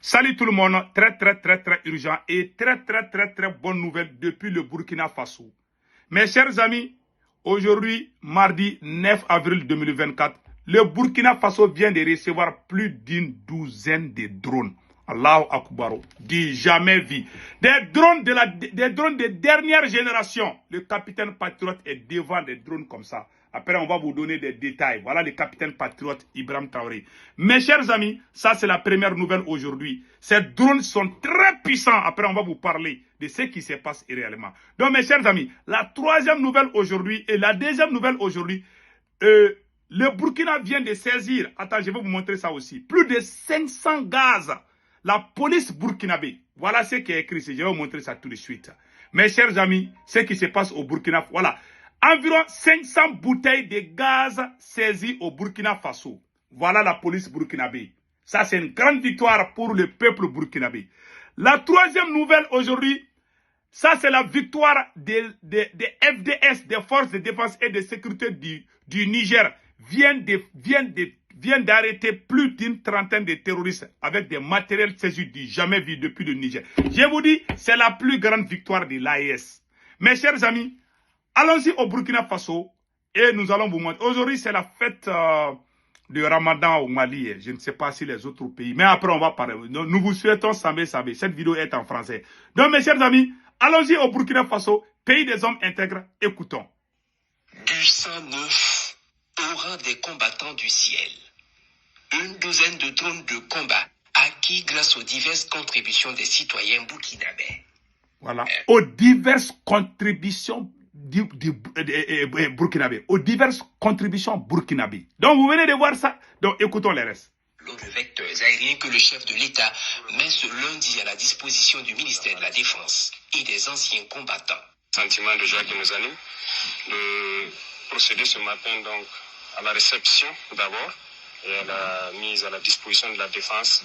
Salut tout le monde, très urgent et très bonne nouvelle depuis le Burkina Faso. Mes chers amis, aujourd'hui, mardi 9 avril 2024, le Burkina Faso vient de recevoir plus d'une douzaine de drones. Allahu Akbar, du jamais vu. Des drones de dernière génération. Le capitaine Patriote est devant des drones comme ça. Après, on va vous donner des détails. Voilà le capitaine patriote Ibrahim Traoré. Mes chers amis, ça c'est la première nouvelle aujourd'hui. Ces drones sont très puissants. Après, on va vous parler de ce qui se passe réellement. Donc, mes chers amis, la troisième nouvelle aujourd'hui et la deuxième nouvelle aujourd'hui, le Burkina vient de saisir, attends, je vais vous montrer ça aussi, plus de 500 gaz. La police burkinabé, voilà ce qui est écrit, je vais vous montrer ça tout de suite. Mes chers amis, ce qui se passe au Burkina, voilà. Environ 500 bouteilles de gaz saisies au Burkina Faso. Voilà la police burkinabé. Ça, c'est une grande victoire pour le peuple burkinabé. La troisième nouvelle aujourd'hui, ça, c'est la victoire des FDS, des forces de défense et de sécurité du Niger, vient d'arrêter plus d'une trentaine de terroristes avec des matériels saisis du jamais vu depuis le Niger. Je vous dis, c'est la plus grande victoire de l'AES. Mes chers amis, allons-y au Burkina Faso et nous allons vous montrer. Aujourd'hui, c'est la fête de Ramadan au Mali. Je ne sais pas si les autres pays, mais après on va parler. Nous vous souhaitons Samé. Cette vidéo est en français. Donc mes chers amis, allons-y au Burkina Faso, pays des hommes intègres. Écoutons. Du 109 aura des combattants du ciel. Une douzaine de drones de combat acquis grâce aux diverses contributions des citoyens burkinabés. Voilà, aux diverses contributions burkinabé, aux diverses contributions burkinabé. Donc vous venez de voir ça, donc écoutons les restes. L'autre vecteur aérien que le chef de l'État met ce lundi à la disposition du ministère de la Défense et des anciens combattants. Sentiment de joie qui nous anime, de procéder ce matin donc à la réception d'abord et à la mise à la disposition de la défense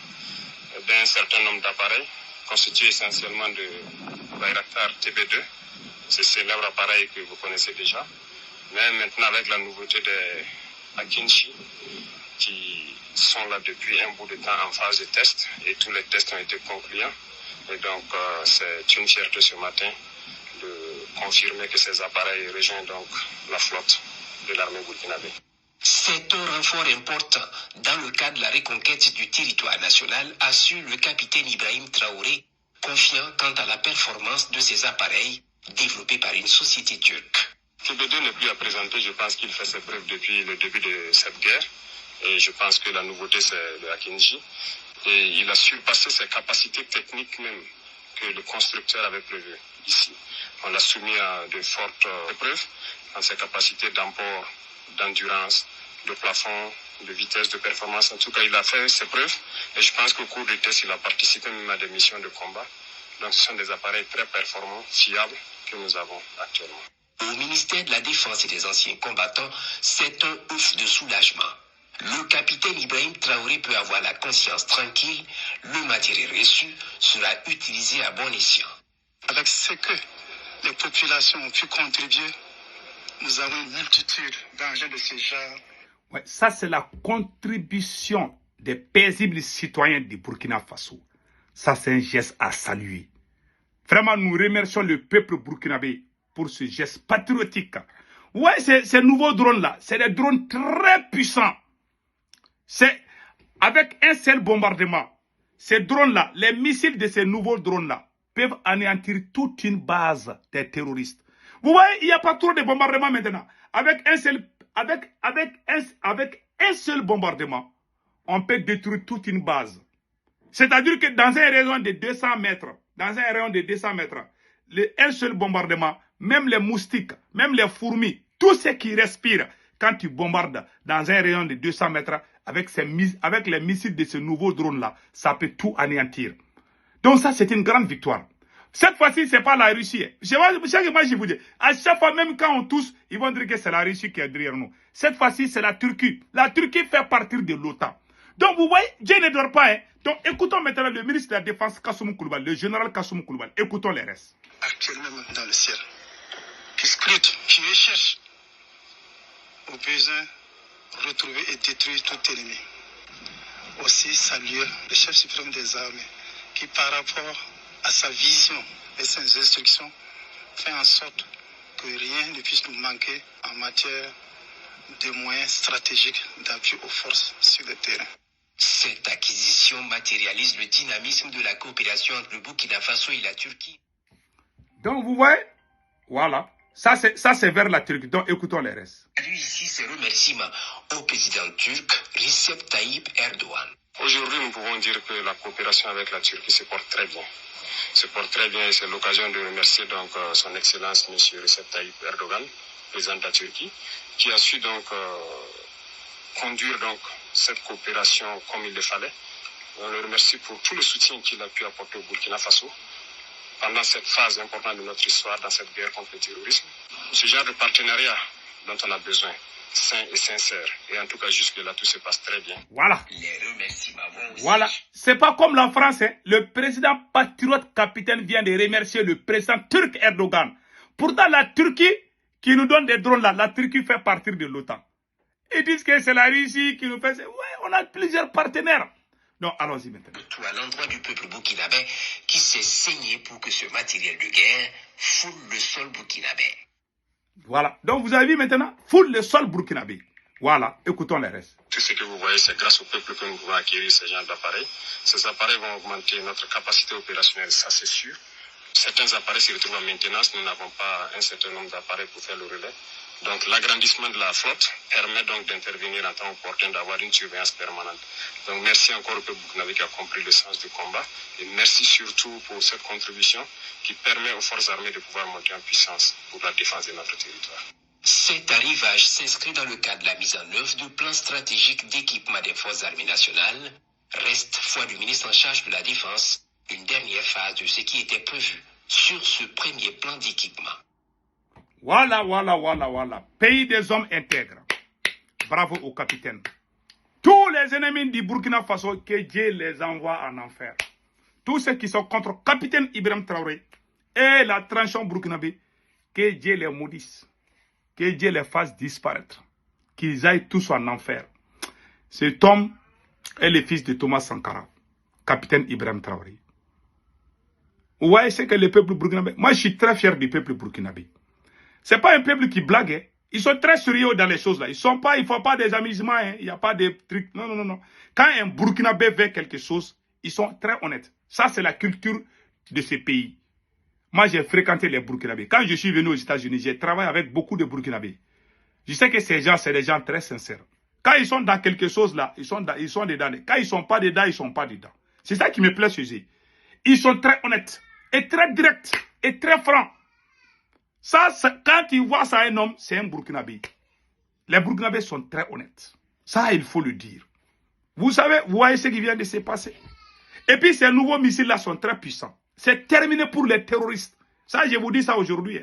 d'un certain nombre d'appareils constitués essentiellement de Bayraktar TB2. C'est ce célèbre appareil que vous connaissez déjà, mais maintenant avec la nouveauté des Akinci qui sont là depuis un bout de temps en phase de test et tous les tests ont été concluants. Et donc c'est une fierté ce matin de confirmer que ces appareils rejoignent donc la flotte de l'armée burkinabé. C'est un renfort important dans le cadre de la reconquête du territoire national, assure le capitaine Ibrahim Traoré, confiant quant à la performance de ces appareils développés par une société turque. TB2 n'est plus à présenter, je pense qu'il fait ses preuves depuis le début de cette guerre. Et je pense que la nouveauté, c'est le Akinji. Et il a surpassé ses capacités techniques même que le constructeur avait prévues ici. On l'a soumis à de fortes épreuves dans ses capacités d'emport, d'endurance, de plafond, de vitesse, de performance. En tout cas, il a fait ses preuves. Et je pense qu'au cours des tests, il a participé même à des missions de combat. Donc ce sont des appareils très performants, fiables que nous avons actuellement. Au ministère de la Défense et des anciens combattants, c'est un ouf de soulagement. Le capitaine Ibrahim Traoré peut avoir la conscience tranquille, le matériel reçu sera utilisé à bon escient. Avec ce que les populations ont pu contribuer, nous avons une multitude d'engins de ce genre. Ouais, ça c'est la contribution des paisibles citoyens du Burkina Faso. Ça c'est un geste à saluer. Vraiment, nous remercions le peuple burkinabé pour ce geste patriotique. Ouais, ces nouveaux drones-là, c'est des drones très puissants. C'est avec un seul bombardement. Ces drones-là, les missiles de ces nouveaux drones-là peuvent anéantir toute une base des terroristes. Vous voyez, il n'y a pas trop de bombardements maintenant. Avec un seul bombardement, on peut détruire toute une base. C'est-à-dire que dans un rayon de 200 mètres, un seul bombardement, même les moustiques, même les fourmis, tout ce qui respire, quand tu bombardes dans un rayon de 200 mètres, avec les missiles de ce nouveau drone-là, ça peut tout anéantir. Donc ça, c'est une grande victoire. Cette fois-ci, ce n'est pas la Russie. Je vous dis, à chaque fois, même quand on tousse, ils vont dire que c'est la Russie qui est derrière nous. Cette fois-ci, c'est la Turquie. La Turquie fait partie de l'OTAN. Donc vous voyez, Dieu ne dort pas. Hein. Donc écoutons maintenant le ministre de la Défense, Kassoum Koulibaly, le général Kassoum Koulibaly. Écoutons les restes. Actuellement dans le ciel, qui scrute, qui recherche au besoin retrouver et détruire tout ennemi. aussi saluer le chef suprême des armées qui, par rapport à sa vision et ses instructions, fait en sorte que rien ne puisse nous manquer en matière de moyens stratégiques d'appui aux forces sur le terrain. Cette acquisition matérialise le dynamisme de la coopération entre le Burkina Faso et la Turquie. Donc vous voyez, voilà, ça c'est vers la Turquie, donc écoutons les restes. Ici ses remerciements au président turc Recep Tayyip Erdogan. Aujourd'hui, nous pouvons dire que la coopération avec la Turquie se porte très bien. Se porte très bien et c'est l'occasion de remercier donc son Excellence M. Recep Tayyip Erdogan, président de la Turquie, qui a su donc conduire donc cette coopération comme il le fallait. On le remercie pour tout le soutien qu'il a pu apporter au Burkina Faso pendant cette phase importante de notre histoire, dans cette guerre contre le terrorisme. Ce genre de partenariat dont on a besoin, sain et sincère. Et en tout cas, jusque-là, tout se passe très bien. Voilà. Les remerciements vont aussi. Voilà. C'est pas comme la France. Hein. Le président patriote capitaine vient de remercier le président turc Erdogan. Pourtant, la Turquie qui nous donne des drones là, la Turquie fait partie de l'OTAN. Ils disent que c'est la Russie qui nous fait... Ouais, on a plusieurs partenaires. Donc, allons-y maintenant. Tout à l'endroit du peuple burkinabé qui s'est saigné pour que ce matériel de guerre foule le sol burkinabé. Voilà. Donc, vous avez vu maintenant, foule le sol burkinabé. Voilà. Écoutons les restes. Tout ce que vous voyez, c'est grâce au peuple que nous pouvons acquérir ces genres d'appareils. Ces appareils vont augmenter notre capacité opérationnelle, ça c'est sûr. Certains appareils se retrouvent en maintenance. Nous n'avons pas un certain nombre d'appareils pour faire le relais. Donc l'agrandissement de la flotte permet donc d'intervenir en temps opportun, d'avoir une surveillance permanente. Donc merci encore au peuple burkinabé qui a compris le sens du combat. Et merci surtout pour cette contribution qui permet aux forces armées de pouvoir monter en puissance pour la défense de notre territoire. Cet arrivage s'inscrit dans le cadre de la mise en œuvre du plan stratégique d'équipement des forces armées nationales. Reste, foi du ministre en charge de la Défense, une dernière phase de ce qui était prévu sur ce premier plan d'équipement. Voilà, voilà, voilà, voilà. Pays des hommes intègres. Bravo au capitaine. Tous les ennemis du Burkina Faso, que Dieu les envoie en enfer. Tous ceux qui sont contre capitaine Ibrahim Traoré et la tranchant burkinabé, que Dieu les maudisse. Que Dieu les fasse disparaître. Qu'ils aillent tous en enfer. Cet homme est le fils de Thomas Sankara, capitaine Ibrahim Traoré. Vous voyez ce que le peuple burkinabé... Moi, je suis très fier du peuple burkinabé. Ce n'est pas un peuple qui blague. Hein. Ils sont très sérieux dans les choses là. Ils ne font pas des amusements. Hein. Il n'y a pas de trucs. Non, non, non, non. Quand un Burkinabé veut quelque chose, ils sont très honnêtes. Ça, c'est la culture de ce pays. Moi, j'ai fréquenté les Burkinabés. Quand je suis venu aux États-Unis, j'ai travaillé avec beaucoup de Burkinabés. Je sais que ces gens, c'est des gens très sincères. Quand ils sont dans quelque chose là, ils sont dedans. Quand ils ne sont pas dedans, ils ne sont pas dedans. C'est ça qui me plaît chez eux. Ils sont très honnêtes et très directs et très francs. Ça, quand ils voient ça un homme, c'est un Burkinabé. Les Burkinabés sont très honnêtes. Ça, il faut le dire. Vous savez, vous voyez ce qui vient de se passer. Et puis, ces nouveaux missiles-là sont très puissants. C'est terminé pour les terroristes. Ça, je vous dis ça aujourd'hui.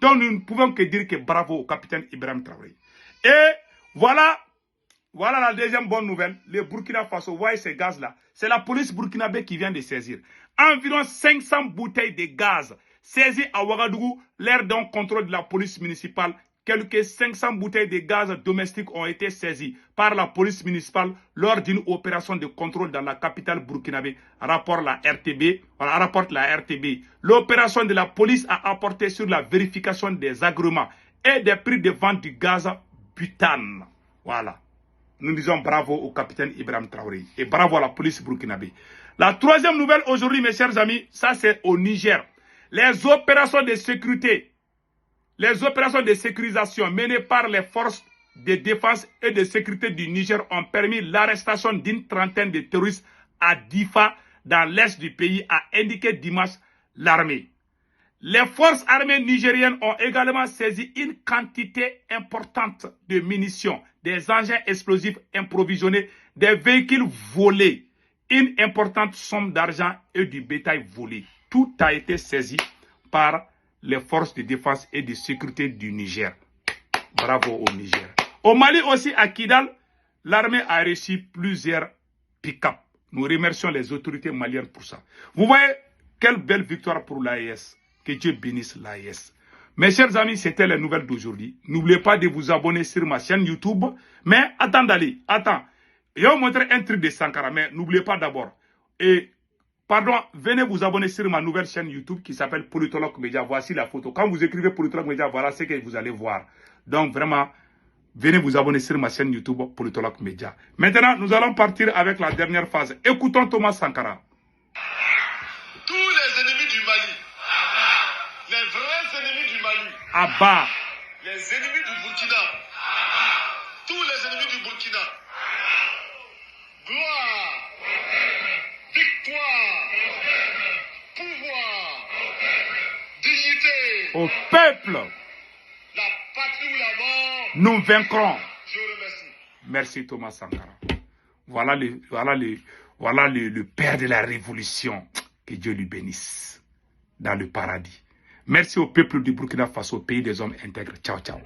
Donc, nous ne pouvons que dire que bravo au capitaine Ibrahim Traoré. Et voilà la deuxième bonne nouvelle. Le Burkina Faso, vous voyez ces gaz-là. C'est la police burkinabé qui vient de saisir. Environ 500 bouteilles de gaz saisies à Ouagadougou, l'air d'un contrôle de la police municipale. Quelques 500 bouteilles de gaz domestiques ont été saisies par la police municipale lors d'une opération de contrôle dans la capitale burkinabé, rapporte la RTB. L'opération de la police a apporté sur la vérification des agréments et des prix de vente du gaz butane. Voilà. Nous disons bravo au capitaine Ibrahim Traoré et bravo à la police burkinabé. La troisième nouvelle aujourd'hui, mes chers amis, ça c'est au Niger. Les opérations de sécurité, les opérations de sécurisation menées par les forces de défense et de sécurité du Niger ont permis l'arrestation d'une trentaine de terroristes à Difa, dans l'est du pays, a indiqué dimanche l'armée. Les forces armées nigériennes ont également saisi une quantité importante de munitions, des engins explosifs improvisionnés, des véhicules volés, une importante somme d'argent et du bétail volé. Tout a été saisi par les forces de défense et de sécurité du Niger. Bravo au Niger. Au Mali aussi, à Kidal, l'armée a reçu plusieurs pick-up. Nous remercions les autorités maliennes pour ça. Vous voyez, quelle belle victoire pour l'AES. Que Dieu bénisse l'AES. Mes chers amis, c'était les nouvelles d'aujourd'hui. N'oubliez pas de vous abonner sur ma chaîne YouTube. Mais attends. Je vais vous montrer un truc de Sankara, mais n'oubliez pas d'abord. Et, pardon, venez vous abonner sur ma nouvelle chaîne YouTube qui s'appelle Politologue Média. Voici la photo. Quand vous écrivez Politologue Média, voilà ce que vous allez voir. Donc, vraiment, venez vous abonner sur ma chaîne YouTube Politologue Média. Maintenant, nous allons partir avec la dernière phase. Écoutons Thomas Sankara. Tous les ennemis du Mali, les vrais ennemis du Mali, Abba. les ennemis du Burkina, tous les ennemis du Burkina, gloire, victoire, pouvoir, dignité, Au peuple, la patrie ou la mort, nous vaincrons. je vous remercie. Merci Thomas Sankara. Voilà le père de la révolution. Que Dieu lui bénisse dans le paradis. Merci au peuple du Burkina Faso, pays des hommes intègres. Ciao, ciao.